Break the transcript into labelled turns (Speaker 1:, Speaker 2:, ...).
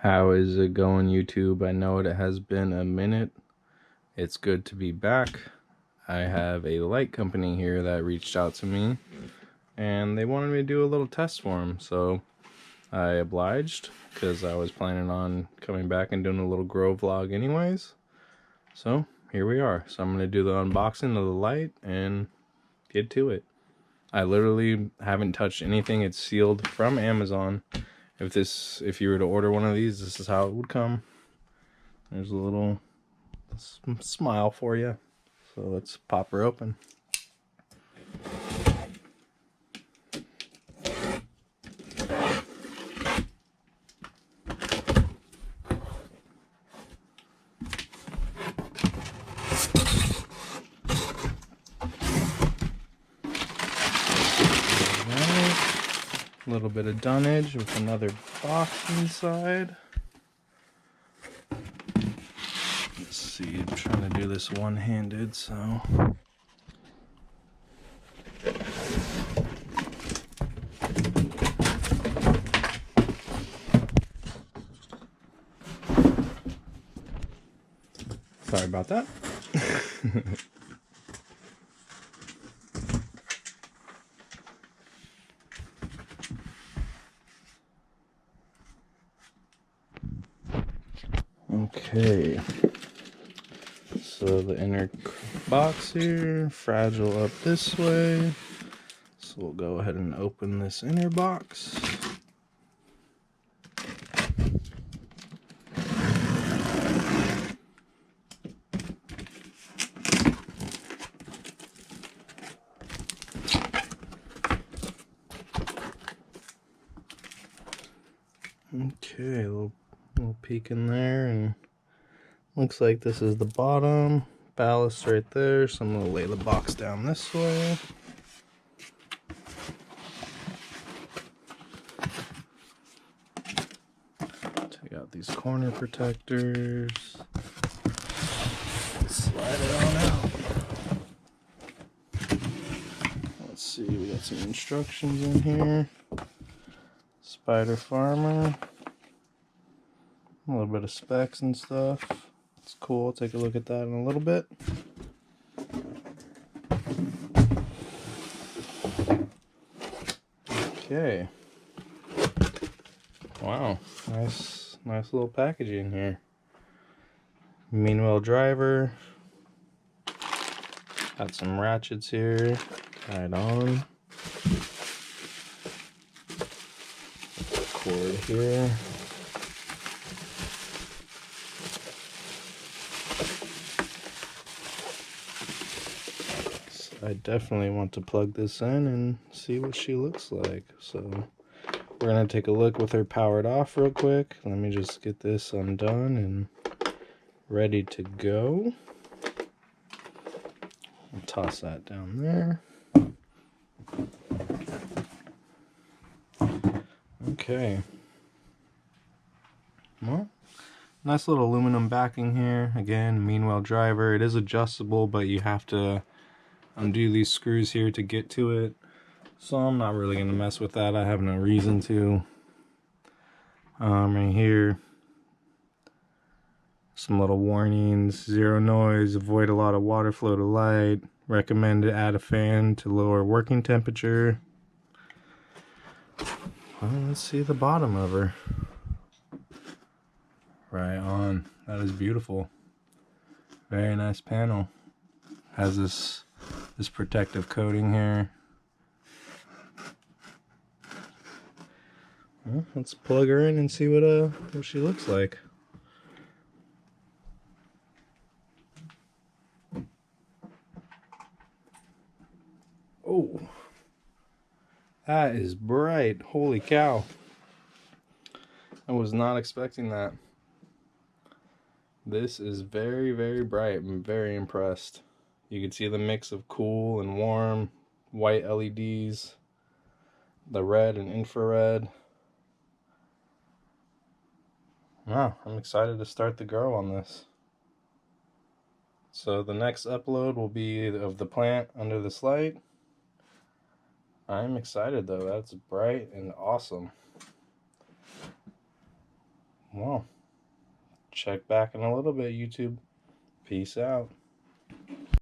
Speaker 1: How is it going, YouTube? I know it has been a minute. It's good to be back. I have a light company here that reached out to me and they wanted me to do a little test for them, so I obliged because I was planning on coming back and doing a little grow vlog anyways. So here we are. So I'm going to do the unboxing of the light and get to it. I literally haven't touched anything. It's sealed from Amazon. If you were to order one of these, this is how it would come. There's a little smile for you. So let's pop her open. A little bit of dunnage with another box inside. Let's see, I'm trying to do this one-handed, so. Sorry about that. Okay, so the inner box here, fragile up this way. So we'll go ahead and open this inner box. Okay, a little peek in there, and looks like this is the bottom. Ballast right there, so I'm going to lay the box down this way. Take out these corner protectors. Slide it on out. Let's see, we got some instructions in here. Spider Farmer. A little bit of specs and stuff. It's cool. Take a look at that in a little bit. Okay. Wow. Nice little packaging here. Meanwhile driver. Got some ratchets here. Tied on. Cord here. I definitely want to plug this in and see what she looks like. So we're going to take a look with her powered off real quick. Let me just get this undone and ready to go. I'll toss that down there. Okay. Well, nice little aluminum backing here. Again, Meanwhile driver. It is adjustable, but you have to undo these screws here to get to it, so I'm not really going to mess with that. I have no reason to. Right here, some little warnings: zero noise, avoid a lot of water flow to light, recommend to add a fan to lower working temperature. Well, let's see the bottom of her. Right on. That is beautiful. Very nice panel. Has this protective coating here. Well, let's plug her in and see what she looks like. Oh, that is bright. Holy cow. I was not expecting that. This is very, very bright. I'm very impressed. You can see the mix of cool and warm, white LEDs, the red and infrared. Wow, I'm excited to start the grow on this. So the next upload will be of the plant under this light. I'm excited though, that's bright and awesome. Well, check back in a little bit, YouTube. Peace out.